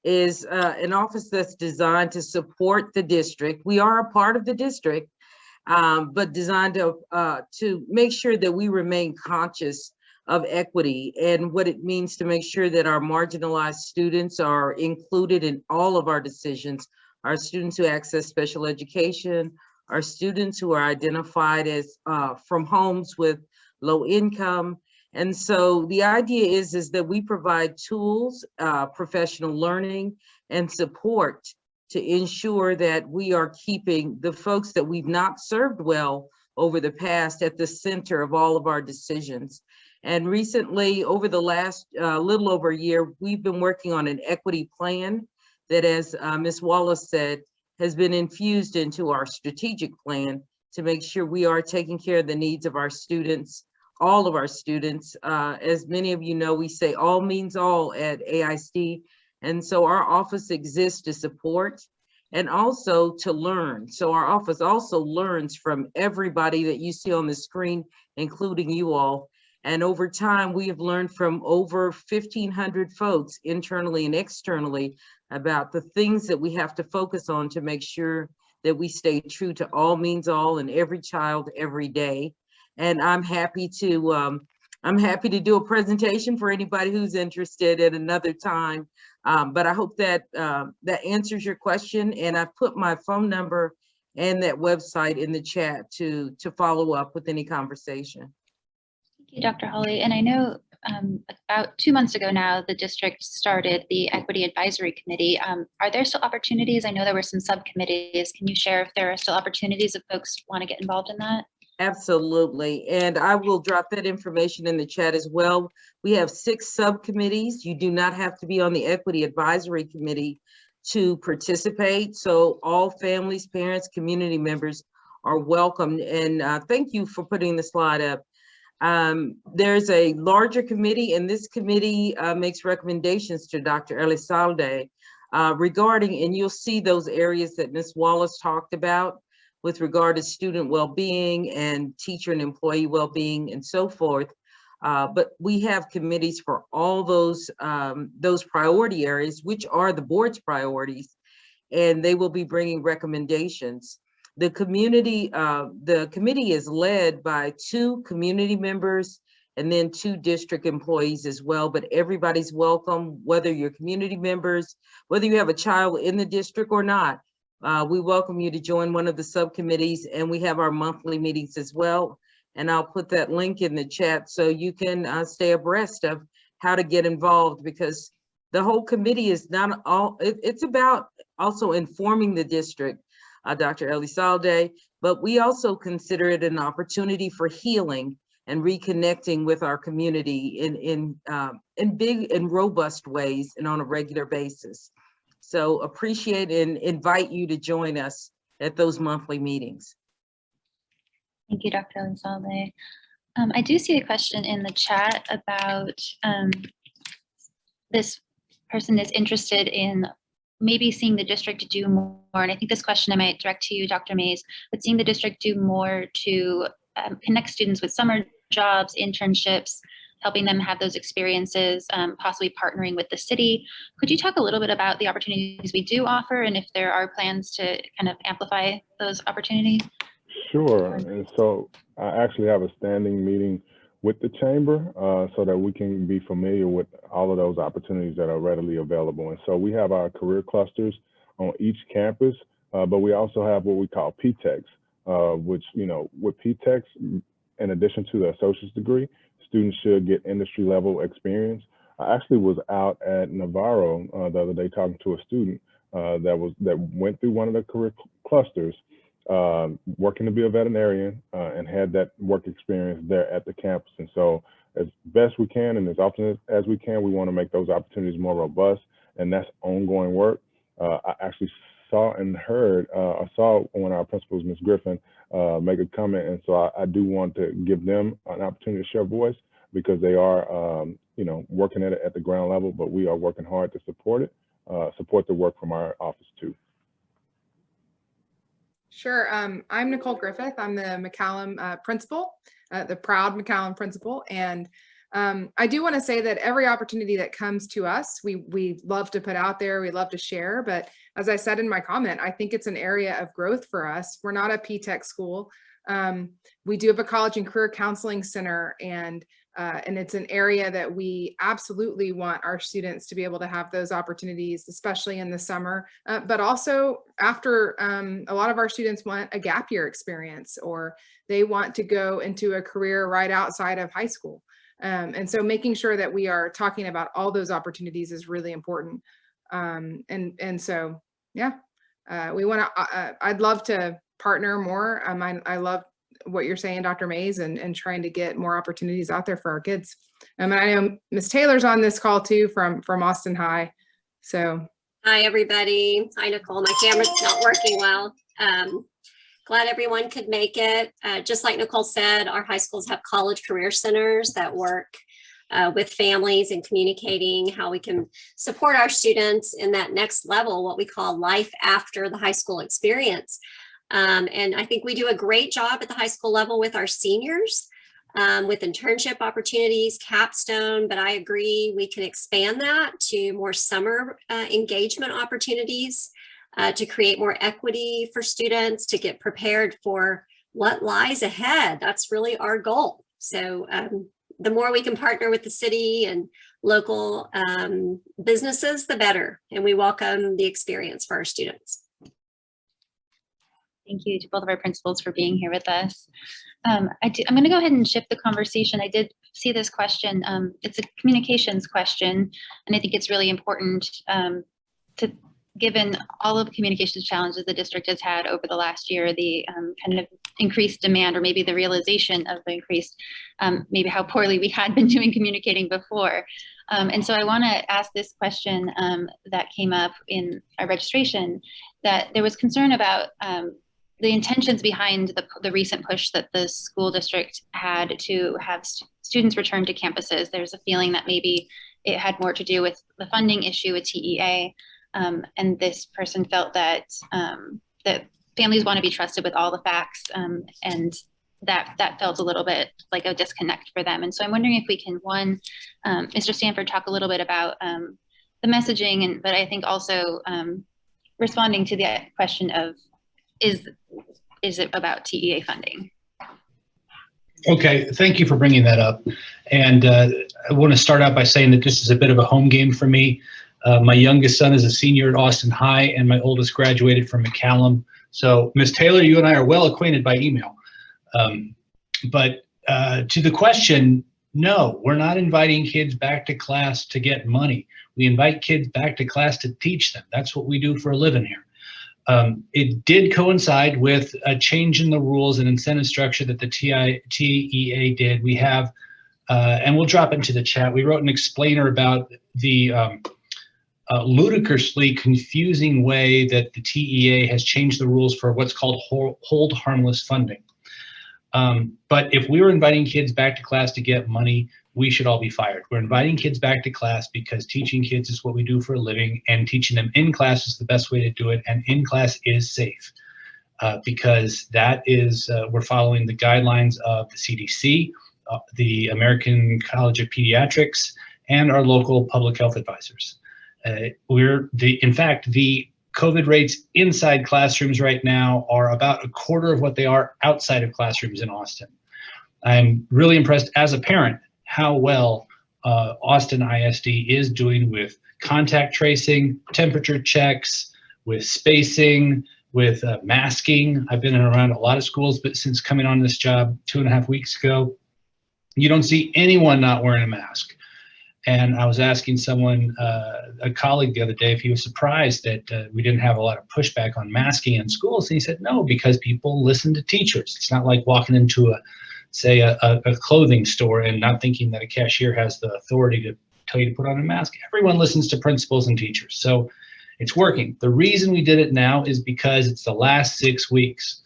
is an office that's designed to support the district. We are a part of the district, but designed to make sure that we remain conscious of equity and what it means to make sure that our marginalized students are included in all of our decisions. Our students who access special education, our students who are identified as from homes with low income. And so the idea is that we provide tools, professional learning, and support to ensure that we are keeping the folks that we've not served well over the past at the center of all of our decisions. And recently, over the last little over a year, we've been working on an equity plan that, as Ms. Wallace said, has been infused into our strategic plan to make sure we are taking care of the needs of our students, all of our students. As many of you know, we say all means all at AISD. And so our office exists to support and also to learn. So our office also learns from everybody that you see on the screen, including you all. And over time, we have learned from over 1,500 folks internally and externally about the things that we have to focus on to make sure that we stay true to all means all and every child every day. And I'm happy to do a presentation for anybody who's interested at another time. But I hope that that answers your question. And I've put my phone number and that website in the chat to follow up with any conversation. Thank you, Dr. Holly. And I know about 2 months ago now, the district started the Equity Advisory Committee. Are there still opportunities? I know there were some subcommittees. Can you share if there are still opportunities if folks want to get involved in that? Absolutely. And I will drop that information in the chat as well. We have 6 subcommittees. You do not have to be on the Equity Advisory Committee to participate. So all families, parents, community members are welcome. And thank you for putting the slide up. There's a larger committee, and this committee makes recommendations to Dr. Elizalde regarding, and you'll see those areas that Ms. Wallace talked about with regard to student well-being and teacher and employee well-being and so forth. But we have committees for all those priority areas, which are the board's priorities, and they will be bringing recommendations. The committee is led by 2 community members and then 2 district employees as well, but everybody's welcome, whether you're community members, whether you have a child in the district or not. We welcome you to join one of the subcommittees, and we have our monthly meetings as well. And I'll put that link in the chat so you can stay abreast of how to get involved, because the whole committee is not all, it's about also informing the district, Dr. Elizalde, but we also consider it an opportunity for healing and reconnecting with our community in big and robust ways and on a regular basis. So appreciate and invite you to join us at those monthly meetings. Thank you, Dr. Elizalde. I do see a question in the chat about this person is interested in maybe seeing the district do more, and I think this question I might direct to you, Dr. Mays, but seeing the district do more to connect students with summer jobs, internships, helping them have those experiences, possibly partnering with the city. Could you talk a little bit about the opportunities we do offer and if there are plans to kind of amplify those opportunities? Sure, and so I actually have a standing meeting with the chamber so that we can be familiar with all of those opportunities that are readily available. And so we have our career clusters on each campus, but we also have what we call PTECs, which, you know, with PTECs, in addition to the associate's degree, students should get industry level experience. I actually was out at Navarro the other day talking to a student that went through one of the career clusters, working to be a veterinarian, and had that work experience there at the campus. And so as best we can and as often as we can, we want to make those opportunities more robust, and that's ongoing work. I actually saw and heard, I saw one of our principals, Ms. Griffin, make a comment, and so I do want to give them an opportunity to share voice because they are, you know, working at the ground level, but we are working hard to support it, support the work from our office too. Sure. I'm Nicole Griffith. I'm the McCallum principal, the proud McCallum principal. And I do want to say that every opportunity that comes to us, we love to put out there, we love to share. But as I said in my comment, I think it's an area of growth for us. We're not a PTEC school. We do have a college and career counseling center, and it's an area that we absolutely want our students to be able to have those opportunities, especially in the summer, but also after. A lot of our students want a gap year experience, or they want to go into a career right outside of high school. And so making sure that we are talking about all those opportunities is really important. And so, yeah, we want to, I'd love to partner more. I love what you're saying, Dr. Mays, and trying to get more opportunities out there for our kids. And I know Ms. Taylor's on this call too from Austin High. So. Hi, everybody. Hi, Nicole. My camera's not working well. Glad everyone could make it. Just like Nicole said, our high schools have college career centers that work with families and communicating how we can support our students in that next level, what we call life after the high school experience. And I think we do a great job at the high school level with our seniors, with internship opportunities, capstone, but I agree we can expand that to more summer engagement opportunities to create more equity for students, to get prepared for what lies ahead. That's really our goal. So the more we can partner with the city and local businesses, the better. And we welcome the experience for our students. Thank you to both of our principals for being here with us. I'm going to go ahead and shift the conversation. I did see this question. It's a communications question, and I think it's really important to, given all of the communications challenges the district has had over the last year, the kind of increased demand, or maybe the realization of the increased, maybe how poorly we had been doing communicating before. And so I want to ask this question that came up in our registration, that there was concern about the intentions behind the recent push that the school district had to have students return to campuses. There's a feeling that maybe it had more to do with the funding issue with TEA. And this person felt that that families want to be trusted with all the facts, and that felt a little bit like a disconnect for them. And so I'm wondering if we can, one, Mr. Stanford, talk a little bit about the messaging, but I think also responding to the question of, is it about TEA funding? Okay, thank you for bringing that up. And I want to start out by saying that this is a bit of a home game for me. My youngest son is a senior at Austin High, and my oldest graduated from McCallum. So Ms. Taylor, you and I are well acquainted by email. But to the question, no, we're not inviting kids back to class to get money. We invite kids back to class to teach them. That's what we do for a living here. It did coincide with a change in the rules and incentive structure that the TEA did. We have, and we'll drop into the chat, we wrote an explainer about the ludicrously confusing way that the TEA has changed the rules for what's called hold harmless funding. But if we were inviting kids back to class to get money, we should all be fired. We're inviting kids back to class because teaching kids is what we do for a living, and teaching them in class is the best way to do it. And in class is safe because that is, we're following the guidelines of the CDC, the American College of Pediatrics, and our local public health advisors. In fact, the COVID rates inside classrooms right now are about a quarter of what they are outside of classrooms in Austin. I'm really impressed as a parent how well Austin ISD is doing with contact tracing, temperature checks, with spacing, with masking. I've been around a lot of schools, but since coming on this job 2.5 weeks ago, you don't see anyone not wearing a mask. And I was asking someone, a colleague the other day, if he was surprised that we didn't have a lot of pushback on masking in schools. And he said, no, because people listen to teachers. It's not like walking into a clothing store and not thinking that a cashier has the authority to tell you to put on a mask. Everyone listens to principals and teachers. So it's working. The reason we did it now is because it's the last 6 weeks.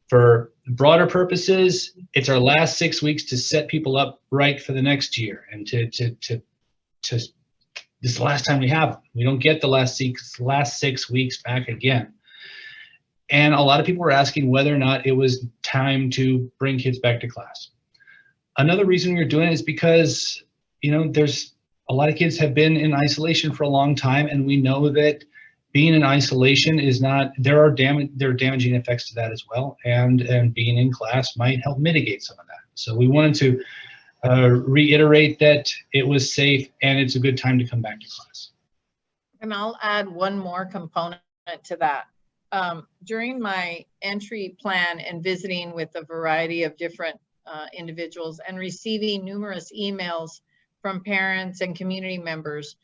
For broader purposes, it's our last 6 weeks to set people up right for the next year, and to this is the last time we have them. We don't get the last 6 weeks back again. And a lot of people were asking whether or not it was time to bring kids back to class. Another reason we're doing it is because, you know, there's a lot of kids have been in isolation for a long time, and we know that being in isolation is not, there are damaging effects to that as well, and being in class might help mitigate some of that. So we wanted to reiterate that it was safe and it's a good time to come back to class. And I'll add one more component to that. During my entry plan and visiting with a variety of different individuals and receiving numerous emails from parents and community members,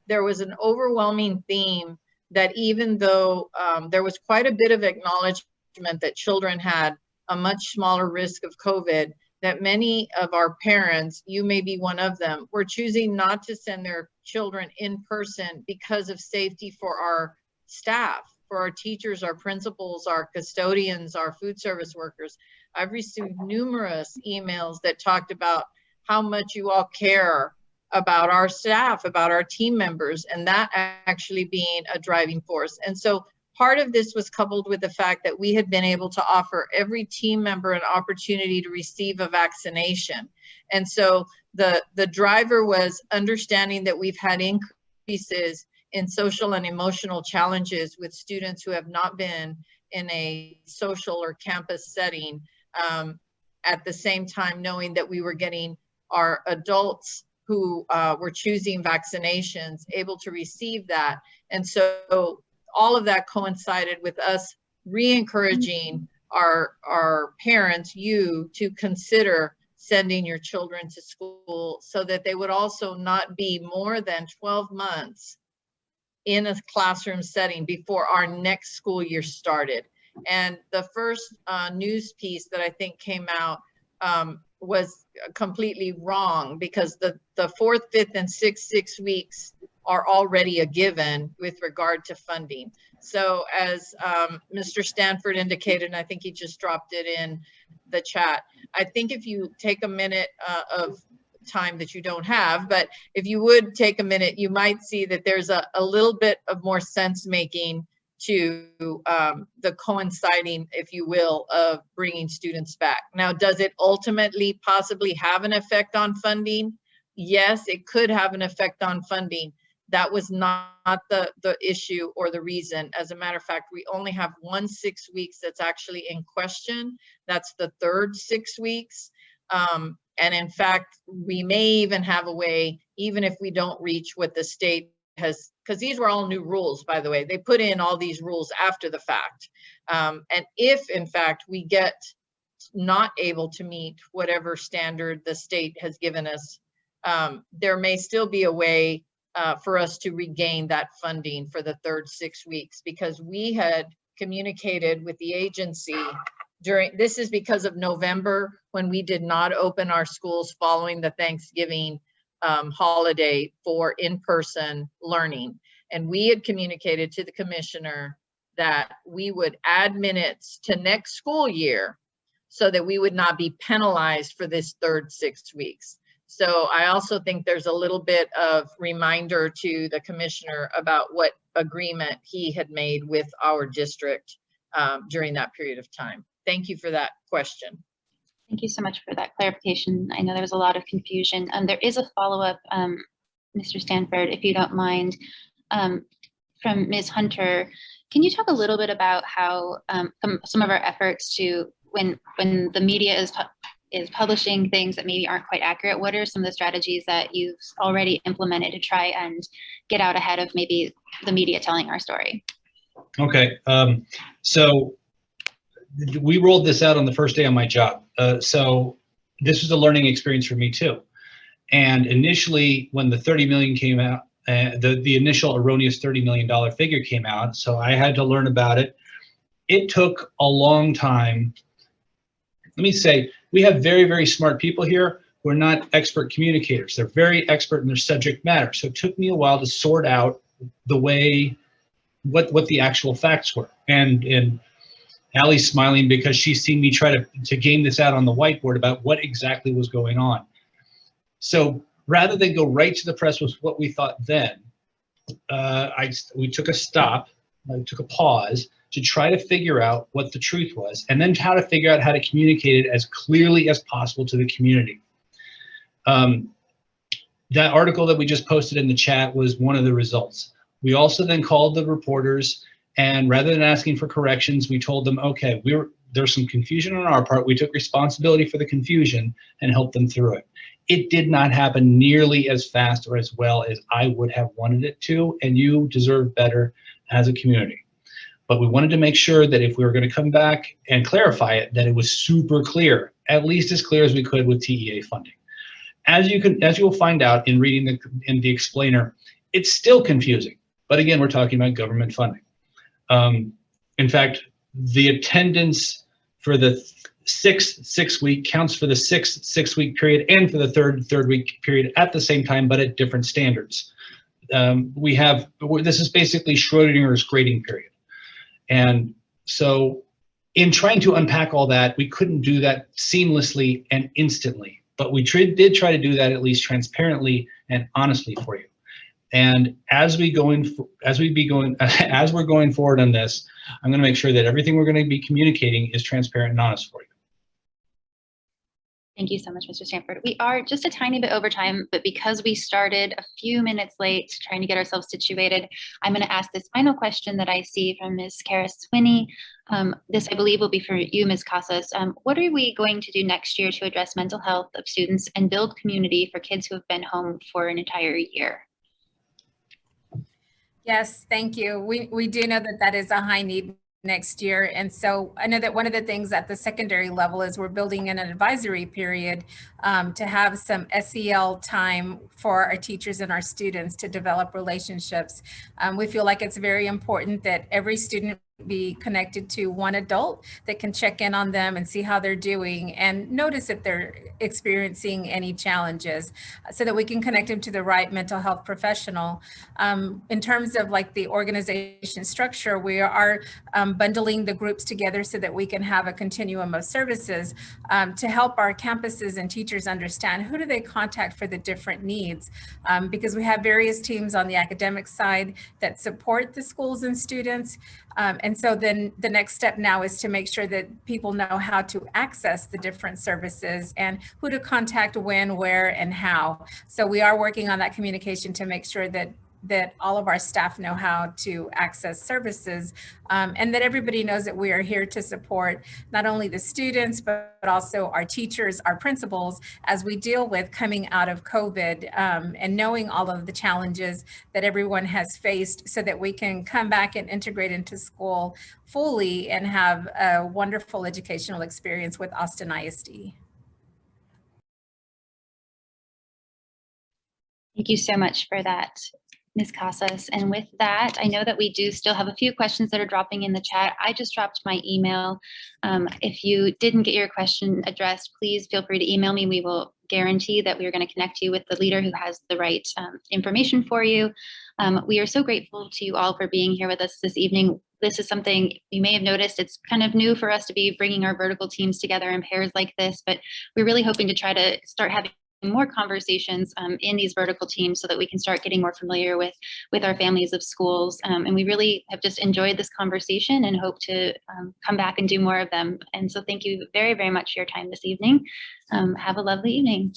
there was an overwhelming theme that even though there was quite a bit of acknowledgement that children had a much smaller risk of COVID, that many of our parents, you may be one of them, were choosing not to send their children in person because of safety for our staff, for our teachers, our principals, our custodians, our food service workers. I've received numerous emails that talked about how much you all care about our staff, about our team members, and that actually being a driving force. And so part of this was coupled with the fact that we had been able to offer every team member an opportunity to receive a vaccination. And so the driver was understanding that we've had increases in social and emotional challenges with students who have not been in a social or campus setting, at the same time knowing that we were getting our adults who were choosing vaccinations able to receive that. And so all of that coincided with us re-encouraging our parents, you, to consider sending your children to school so that they would also not be more than 12 months in a classroom setting before our next school year started. And the first news piece that I think came out was completely wrong, because the 4th, 5th, and 6th 6 weeks are already a given with regard to funding. So as Mr. Stanford indicated, and I think he just dropped it in the chat, I think if you take a minute of time that you don't have, but if you would take a minute, you might see that there's a little bit of more sense making to the coinciding, if you will, of bringing students back. Now, does it ultimately possibly have an effect on funding? Yes, it could have an effect on funding. That was not the issue or the reason. As a matter of fact, we only have 1 6 weeks that's actually in question. That's the 3rd 6 weeks. And in fact, we may even have a way, even if we don't reach what the state has, because these were all new rules, by the way. They put in all these rules after the fact. And if, in fact, we get not able to meet whatever standard the state has given us, there may still be a way for us to regain that funding for the 3rd 6 weeks, because we had communicated with the agency during, this is because of November, when we did not open our schools following the Thanksgiving holiday for in-person learning. And we had communicated to the commissioner that we would add minutes to next school year so that we would not be penalized for this third 6 weeks. So I also think there's a little bit of reminder to the commissioner about what agreement he had made with our district during that period of time. Thank you for that question. Thank you so much for that clarification. I know there was a lot of confusion. There is a follow-up, Mr. Stanford, if you don't mind, from Ms. Hunter. Can you talk a little bit about how some of our efforts to, when the media is publishing things that maybe aren't quite accurate, what are some of the strategies that you've already implemented to try and get out ahead of maybe the media telling our story? Okay, so we rolled this out on the first day on my job. So this was a learning experience for me too. And initially, when the 30 million came out, the initial erroneous $30 million figure came out, so I had to learn about it. It took a long time. Let me say, we have very, very smart people here who are not expert communicators. They're very expert in their subject matter. So it took me a while to sort out the way, what the actual facts were. And Allie's smiling because she's seen me try to game this out on the whiteboard about what exactly was going on. So rather than go right to the press with what we thought then, we took a stop, we took a pause to try to figure out what the truth was, and then how to figure out how to communicate it as clearly as possible to the community. That article that we just posted in the chat was one of the results. We also then called the reporters, and rather than asking for corrections, we told them, okay, there's some confusion on our part. We took responsibility for the confusion and helped them through it. It did not happen nearly as fast or as well as I would have wanted it to, and you deserve better as a community. But we wanted to make sure that if we were going to come back and clarify it, that it was super clear, at least as clear as we could with TEA funding. As you will find out in reading the explainer, it's still confusing. But again, we're talking about government funding. In fact, the attendance for the six week counts for the six week period and for the third week period at the same time, but at different standards. This is basically Schrodinger's grading period. And so in trying to unpack all that, we couldn't do that seamlessly and instantly, but we did try to do that at least transparently and honestly for you. And as we're going forward on this, I'm going to make sure that everything we're going to be communicating is transparent and honest for you. Thank you so much, Mr. Stanford. We are just a tiny bit over time, but because we started a few minutes late trying to get ourselves situated, I'm going to ask this final question that I see from Ms. Kara-Swinney. This, I believe, will be for you, Ms. Casas. What are we going to do next year to address mental health of students and build community for kids who have been home for an entire year? Yes, thank you. We do know that that is a high need next year. And so I know that one of the things at the secondary level is we're building in an advisory period to have some SEL time for our teachers and our students to develop relationships. We feel like it's very important that every student be connected to one adult that can check in on them and see how they're doing and notice if they're experiencing any challenges so that we can connect them to the right mental health professional. In terms of like the organization structure, we are bundling the groups together so that we can have a continuum of services to help our campuses and teachers understand who do they contact for the different needs, because we have various teams on the academic side that support the schools and students. And so then the next step now is to make sure that people know how to access the different services and who to contact when, where, and how. So we are working on that communication to make sure that all of our staff know how to access services, and that everybody knows that we are here to support not only the students, but also our teachers, our principals, as we deal with coming out of COVID and knowing all of the challenges that everyone has faced so that we can come back and integrate into school fully and have a wonderful educational experience with Austin ISD. Thank you so much for that, Ms. Casas. And with that, I know that we do still have a few questions that are dropping in the chat. I just dropped my email. If you didn't get your question addressed, please feel free to email me. We will guarantee that we are going to connect you with the leader who has the right information for you. We are so grateful to you all for being here with us this evening. this is something you may have noticed. It's kind of new for us to be bringing our vertical teams together in pairs like this, but we're really hoping to try to start having more conversations in these vertical teams so that we can start getting more familiar with our families of schools. And we really have just enjoyed this conversation and hope to come back and do more of them. And so thank you very, very much for your time this evening. Have a lovely evening.